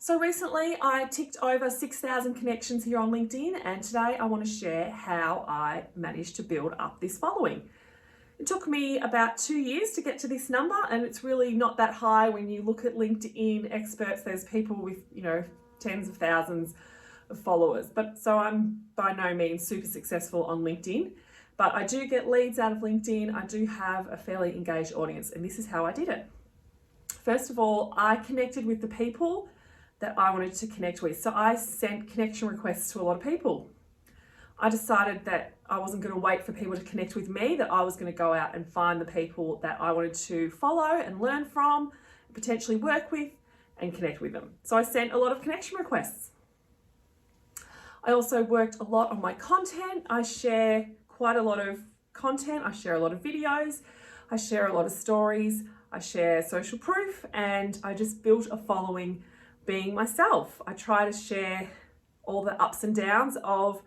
So recently I ticked over 6,000 connections here on LinkedIn, and today I want to share how I managed to build up this following. It took me about 2 years to get to this number, and it's really not that high when you look at LinkedIn experts. There's people with, tens of thousands of followers. But so I'm by no means super successful on LinkedIn, but I do get leads out of LinkedIn. I do have a fairly engaged audience, and this is how I did it. First of all, I connected with the people that I wanted to connect with. So I sent connection requests to a lot of people. I decided that I wasn't going to wait for people to connect with me, that I was going to go out and find the people that I wanted to follow and learn from, potentially work with and connect with them. So I sent a lot of connection requests. I also worked a lot on my content. I share quite a lot of content. I share a lot of videos. I share a lot of stories. I share social proof, and I just built a following being myself. I try to share all the ups and downs of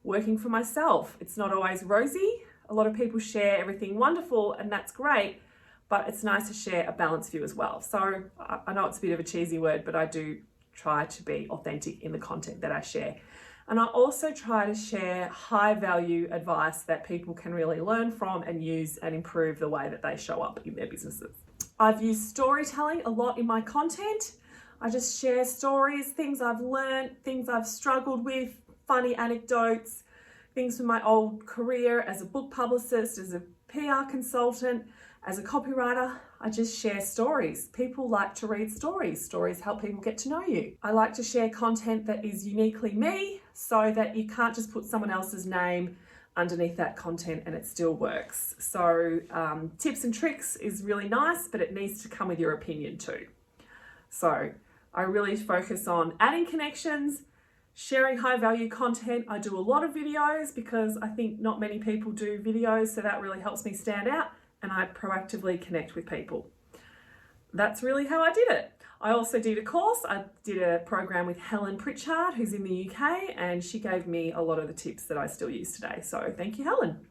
working for myself. It's not always rosy. A lot of people share everything wonderful, and that's great, but it's nice to share a balanced view as well. So I know it's a bit of a cheesy word, but I do try to be authentic in the content that I share. And I also try to share high value advice that people can really learn from and use and improve the way that they show up in their businesses. I've used storytelling a lot in my content. I just share stories, things I've learned, things I've struggled with, funny anecdotes, things from my old career as a book publicist, as a PR consultant, as a copywriter. I just share stories. People like to read stories. Stories help people get to know you. I like to share content that is uniquely me, so that you can't just put someone else's name underneath that content and it still works. So tips and tricks is really nice, but it needs to come with your opinion too. So I really focus on adding connections, sharing high value content. I do a lot of videos because I think not many people do videos, so that really helps me stand out, and I proactively connect with people. That's really how I did it. I also did a course. I did a program with Helen Pritchard, who's in the UK, and she gave me a lot of the tips that I still use today. So thank you, Helen.